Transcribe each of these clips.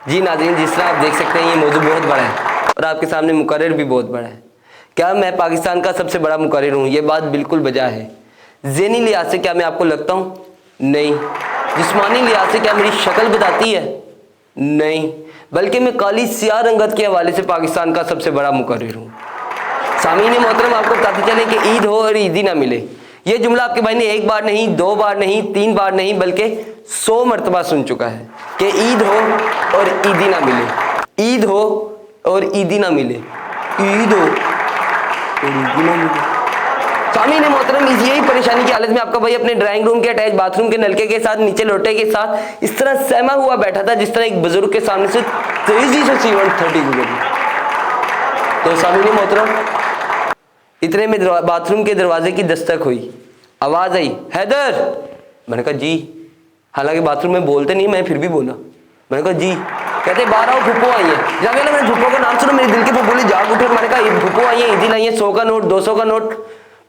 जी नाज़रीन, जिस तरह आप देख सकते हैं ये मौजूद बहुत बड़ा है और आपके सामने मुकर्रर भी बहुत बड़ा है। क्या मैं पाकिस्तान का सबसे बड़ा मुकर्रर हूँ? ये बात बिल्कुल बजा है। ज़हनी लिहाज से क्या मैं आपको लगता हूँ? नहीं। जिस्मानी लिहाज से क्या मेरी शक्ल बताती है? नहीं। बल्कि मैं काली सियाह रंगत के हवाले से पाकिस्तान का सबसे बड़ा मुकर्रर हूँ। सामीन मोहतरम, आपको बताते चलें कि ईद हो और ईदी ना मिले, ये जुमला आपके भाई ने एक बार नहीं, दो बार नहीं, तीन बार नहीं, बल्कि 100 मरतबा सुन चुका है कि ईद हो और ईदी ना मिले, ईद हो और ईदी ना मिले, ईद हो और ईदी ना मिले। सामीन मोहतरम, यही परेशानी की हालत में आपका भाई अपने ड्राइंग रूम के अटैच बाथरूम के नलके के साथ नीचे लोटे के साथ इस तरह सहमा हुआ बैठा था जिस तरह एक बुजुर्ग के सामने से तेजी से C-130 गुजरी। तो सामीन मोहतरम, इतने में बाथरूम के दरवाजे की दस्तक हुई, आवाज आई, हैदर। मैंने कहा जी। हालांकि बाथरूम में बोलते नहीं, मैं फिर भी बोला। मैंने कहा जी। कहते बाहर आओ, फुप्पो आई है। जाके ना मैंने फुप्पो का नाम सुना, मेरे दिल के फुप्पो जाग उठे। मैंने कहा फुप्पो आई है, ईदी लाई है, 100 का नोट, 200 का नोट,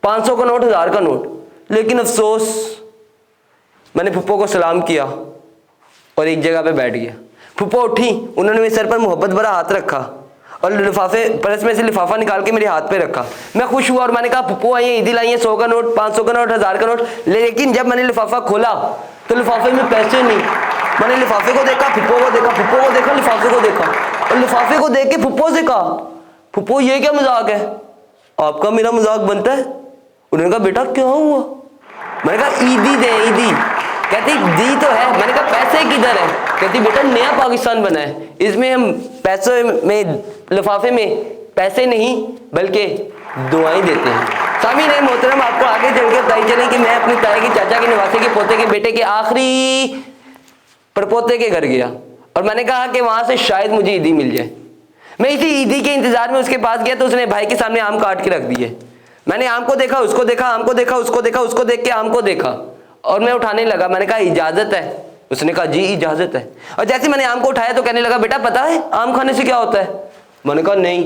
500 का नोट, 1000 का नोट। लेकिन अफसोस, मैंने फुप्पो को सलाम किया और एक जगह पे बैठ गया। फुप्पो उठी, उन्होंने मेरे सर पर मोहब्बत भरा हाथ रखा और लिफाफे पर्स में से लिफाफा निकाल के मेरे हाथ पे रखा। मैं खुश हुआ और मैंने कहा फुप्पो आई है, ईदी लाई है, 100 का नोट, 500 का नोट, 1000 का नोट। लेकिन जब मैंने लिफाफा खोला तो लिफाफे में पैसे नहीं। मैंने लिफाफे को देखा, फुप्पो को देखा, फुप्पो को देखा, लिफाफे को देखा और लिफाफे को देख के फुप्पो से कहा, फुप्पो ये क्या मजाक है? आपका मेरा मजाक बनता है? उन्होंने कहा बेटा क्या हुआ? मैंने कहा ईदी दे, ईदी। कहती दी तो है। मैंने कहा पैसे किधर है? कहती बेटा नया पाकिस्तान बना है, इसमें हम पैसे में, लिफाफे में पैसे नहीं बल्कि दुआएं देते हैं। सामीन मोहतरम, आपको आगे चल के बताई चलें कि मैं अपने ताए के चाचा के नवासे के पोते के बेटे के आखिरी परपोते के घर गया और मैंने कहा कि वहां से शायद मुझे ईदी मिल जाए। मैं इसी ईदी के इंतजार में उसके पास गया तो उसने भाई के सामने आम काट के रख दिए। मैंने आम को देखा, उसको देखा, आम को देखा, उसको देखा, उसको देख के आम को देखा और मैं उठाने लगा। मैंने कहा इजाजत है? उसने कहा जी इजाजत है। और जैसे मैंने आम को उठाया तो कहने लगा बेटा पता है आम खाने से क्या होता है? मैंने कहा नहीं।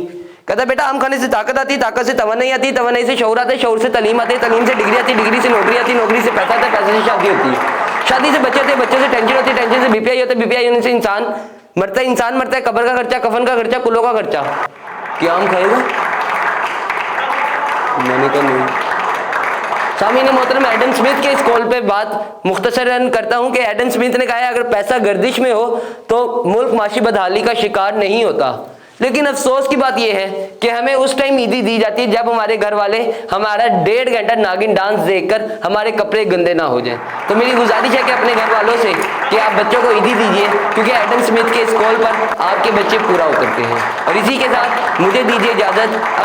कहता बेटा आम खाने से ताकत आती है, ताकत से तवन्नाई आती है, तवन्नाई से शऊर आता है, शऊर से तालीम आती है, तालीम से डिग्री आती है, डिग्री से नौकरी आती है, नौकरी से पैसा आता है, पैसे से शादी होती है, शादी से बच्चे होते हैं, बच्चों से टेंशन होती है, टेंशन से बीपीआई होता है, बीपीआई होने से इंसान मरता है, इंसान मरता है, कब्र का खर्चा, कफन का खर्चा, कुलों का खर्चा। क्या आम खाएगा? मैंने कहा नहीं। सामीन मोहतरम, एडम स्मिथ के इस कॉल पे बात मुख्तसरन करता हूं कि एडम स्मिथ ने कहा है अगर पैसा गर्दिश में हो तो मुल्क माशी बदहाली का शिकार नहीं होता। लेकिन अफसोस की बात यह है कि हमें उस टाइम ईदी दी जाती है जब हमारे घर वाले हमारा 1.5 घंटा नागिन डांस देखकर हमारे कपड़े गंदे ना हो जाएं। तो मेरी गुजारिश है कि अपने घर वालों से कि आप बच्चों को ईदी दीजिए, क्योंकि एडम स्मिथ के इस कॉल पर आपके बच्चे पूरा उतरते हैं। और इसी के साथ मुझे दीजिए इजाजत।